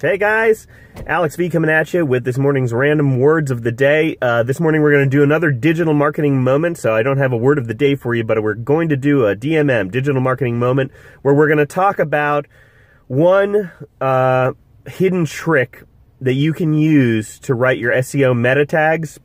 Hey guys, Alex V coming at you with this morning's random words of the day. This morning we're going to do another digital marketing moment, so I don't have a word of the day for you, but we're going to do a DMM, digital marketing moment, where we're going to talk about one hidden trick that you can use to write your SEO meta tags,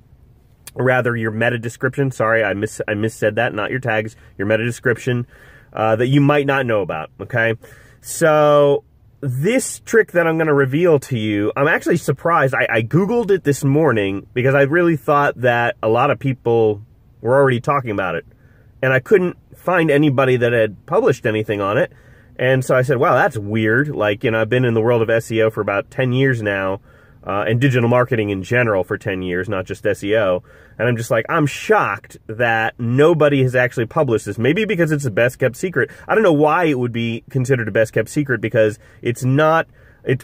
or rather your meta description. Sorry, I missaid that, not your tags, your meta description, that you might not know about, okay? So this trick that I'm going to reveal to you, I'm actually surprised. I Googled it this morning because I really thought that a lot of people were already talking about it. And I couldn't find anybody that had published anything on it. And so I said, wow, that's weird. Like, you know, I've been in the world of SEO for about 10 years now, and digital marketing in general for 10 years, not just SEO. And I'm just like, I'm shocked that nobody has actually published this. Maybe because it's a best kept secret. I don't know why it would be considered a best kept secret, because it's not.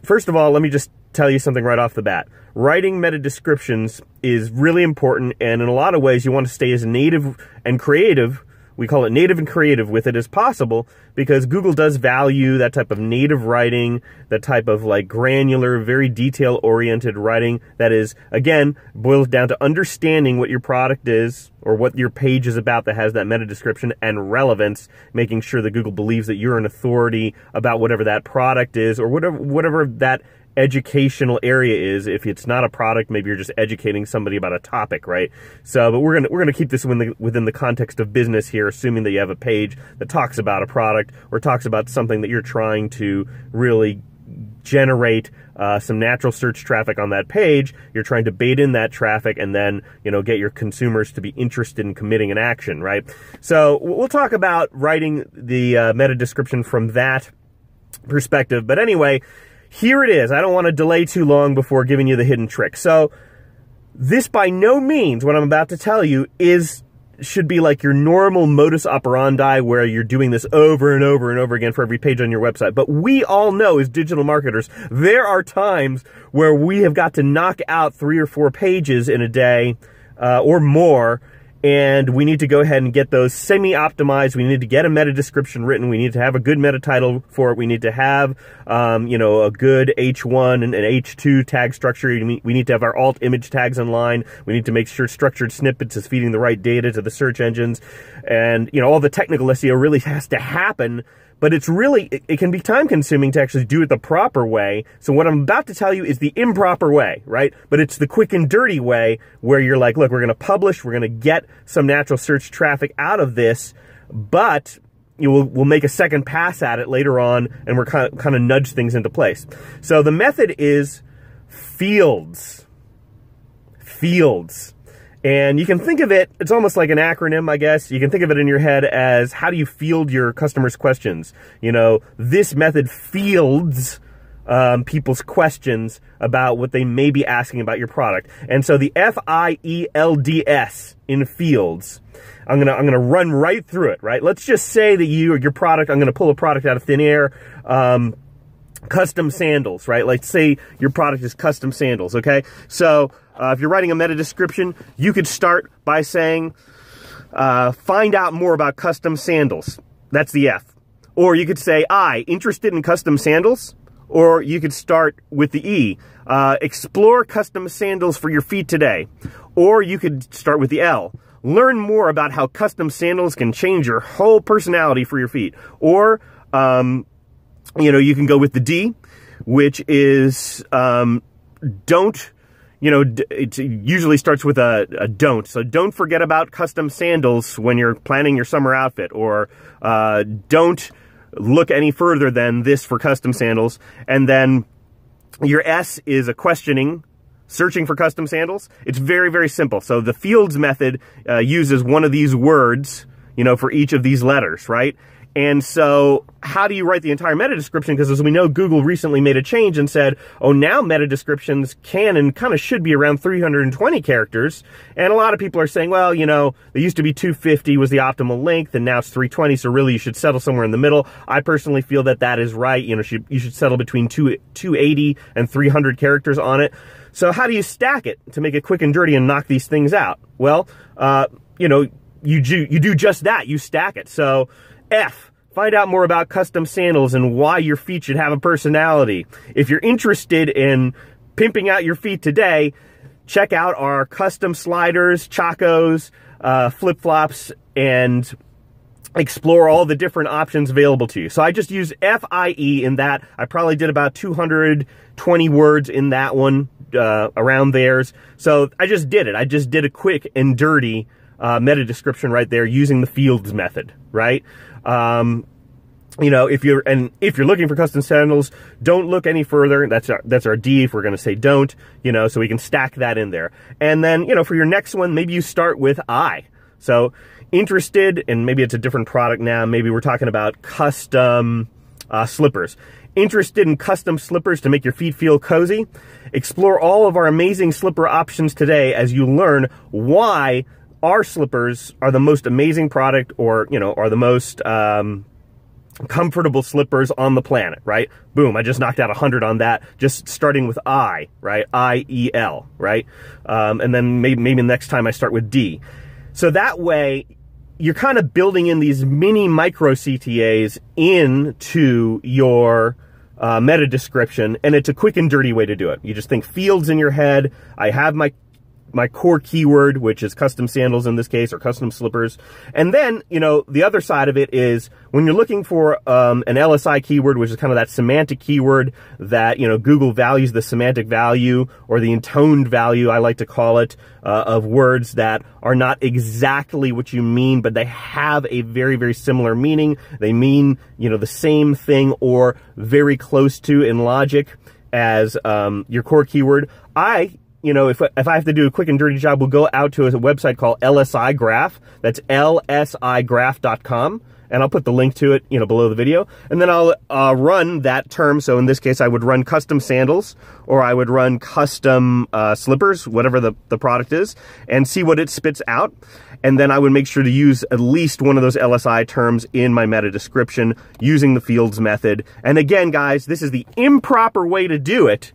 First of all, let me just tell you something right off the bat. Writing meta descriptions is really important, and in a lot of ways you want to stay as native and creative. We call it native and creative with it as possible, because Google does value that type of native writing, that type of like granular, very detail-oriented writing that is, again, boils down to understanding what your product is or what your page is about that has that meta description, and relevance, making sure that Google believes that you're an authority about whatever that product is or whatever that educational area is. If it's not a product, maybe you're just educating somebody about a topic, right? So, but we're gonna keep this within the context of business here, assuming that you have a page that talks about a product or talks about something that you're trying to really generate some natural search traffic on that page. You're trying to bait in that traffic and then, you know, get your consumers to be interested in committing an action, right? So we'll talk about writing the meta description from that perspective. But anyway, here it is. I don't want to delay too long before giving you the hidden trick. So this, by no means, what I'm about to tell you, should be like your normal modus operandi where you're doing this over and over and over again for every page on your website. But we all know, as digital marketers, there are times where we have got to knock out 3 or 4 pages in a day or more, and we need to go ahead and get those semi-optimized. We need to get a meta description written. We need to have a good meta title for it. We need to have, you know, a good H1 and an H2 tag structure. We need to have our alt image tags in line. We need to make sure structured snippets is feeding the right data to the search engines. And, you know, all the technical SEO really has to happen. But it's really, it can be time consuming to actually do it the proper way. So what I'm about to tell you is the improper way, right? But it's the quick and dirty way where you're like, look, we're going to publish, we're going to get some natural search traffic out of this, but we'll make a second pass at it later on, and we're kind of nudge things into place. So the method is F.I.E.L.D.S. F.I.E.L.D.S. And you can think of it, it's almost like an acronym, I guess. You can think of it in your head as, how do you field your customers' questions? You know, this method fields people's questions about what they may be asking about your product. And so the F.I.E.L.D.S. in Fields, I'm gonna run right through it, right? Let's just say that you or your product, I'm gonna pull a product out of thin air, custom sandals, right? Like, say your product is custom sandals, okay? So if you're writing a meta description, you could start by saying, find out more about custom sandals. That's the F. Or you could say, interested in custom sandals? Or you could start with the E, explore custom sandals for your feet today. Or you could start with the L, learn more about how custom sandals can change your whole personality for your feet. Or, you know, you can go with the D, which is, don't. You know, it usually starts with a don't. So don't forget about custom sandals when you're planning your summer outfit, or don't look any further than this for custom sandals. And then your S is a questioning, searching for custom sandals. It's very, very simple. So the Fields method uses one of these words, you know, for each of these letters, right? And so how do you write the entire meta description? Because as we know, Google recently made a change and said, oh, now meta descriptions can and kind of should be around 320 characters. And a lot of people are saying, well, you know, they used to be 250 was the optimal length, and now it's 320, so really you should settle somewhere in the middle. I personally feel that that is right. You know, you should settle between 280 and 300 characters on it. So how do you stack it to make it quick and dirty and knock these things out? Well, you know, you do just that. You stack it. So F, Find out more about custom sandals and why your feet should have a personality. If you're interested in pimping out your feet today, check out our custom sliders, chacos, flip-flops, and explore all the different options available to you. So I just used F.I.E. in that. I probably did about 220 words in that one, around theirs. So I just did it. I just did a quick and dirty meta description right there using the F.I.E.L.D.S method, right? You know, if you're looking for custom sandals, don't look any further. That's our D if we're going to say don't, you know, so we can stack that in there. And then, you know, for your next one, maybe you start with I. So Intersted, and maybe it's a different product now. Maybe we're talking about custom slippers. Interested in custom slippers to make your feet feel cozy? Explore all of our amazing slipper options today as you learn why our slippers are the most amazing product, or, you know, are the most comfortable slippers on the planet, right? Boom, I just knocked out 100 on that, just starting with I, right? I-E-L, right? And then maybe next time I start with D. So that way, you're kind of building in these mini micro CTAs into your meta description, and it's a quick and dirty way to do it. You just think fields in your head. I have my core keyword, which is custom sandals in this case, or custom slippers. And then, you know, the other side of it is when you're looking for an LSI keyword, which is kind of that semantic keyword that, you know, Google values the semantic value, or the intoned value, I like to call it, of words that are not exactly what you mean, but they have a very, very similar meaning. They mean, you know, the same thing or very close to in logic as your core keyword. You know, if I have to do a quick and dirty job, we'll go out to a website called LSI Graph. That's lsigraph.com. And I'll put the link to it, you know, below the video. And then I'll run that term. So in this case, I would run custom sandals, or I would run custom slippers, whatever the product is, and see what it spits out. And then I would make sure to use at least one of those LSI terms in my meta description using the F.I.E.L.D.S method. And again, guys, this is the improper way to do it,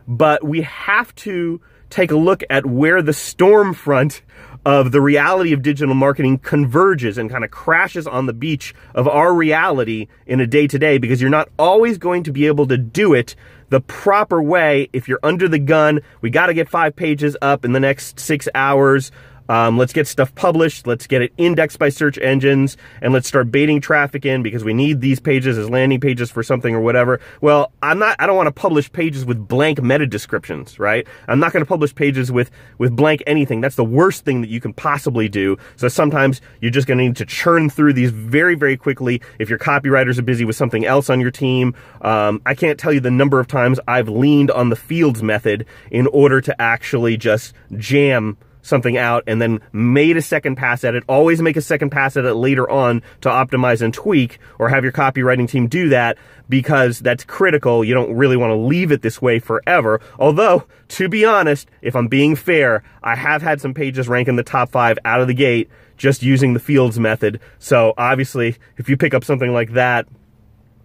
but we have to take a look at where the storm front of the reality of digital marketing converges and kind of crashes on the beach of our reality in a day-to-day, because you're not always going to be able to do it the proper way if you're under the gun. We got to get 5 pages up in the next 6 hours. Let's get stuff published, let's get it indexed by search engines, and let's start baiting traffic in because we need these pages as landing pages for something or whatever. Well, I don't want to publish pages with blank meta descriptions, right? I'm not going to publish pages with blank anything. That's the worst thing that you can possibly do. So sometimes you're just going to need to churn through these very, very quickly if your copywriters are busy with something else on your team. I can't tell you the number of times I've leaned on the F.I.E.L.D.S method in order to actually just jam something out and then made a second pass at it. Always make a second pass at it later on to optimize and tweak, or have your copywriting team do that, because that's critical. You don't really want to leave it this way forever. Although, to be honest, if I'm being fair, I have had some pages rank in the top 5 out of the gate just using the F.I.E.L.D.S method. So obviously, if you pick up something like that,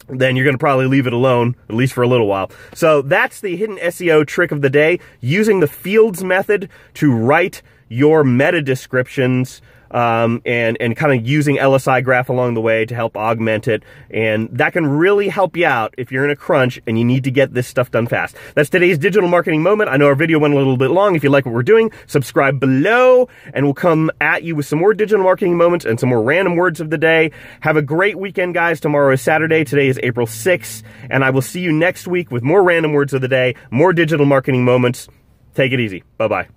then you're going to probably leave it alone, at least for a little while. So that's the hidden SEO trick of the day, using the F.I.E.L.D.S method to write your meta descriptions, and kind of using LSI Graph along the way to help augment it. And that can really help you out if you're in a crunch and you need to get this stuff done fast. That's today's digital marketing moment. I know our video went a little bit long. If you like what we're doing, subscribe below, and we'll come at you with some more digital marketing moments and some more random words of the day. Have a great weekend, guys. Tomorrow is Saturday. Today is April 6th, and I will see you next week with more random words of the day, more digital marketing moments. Take it easy. Bye-bye.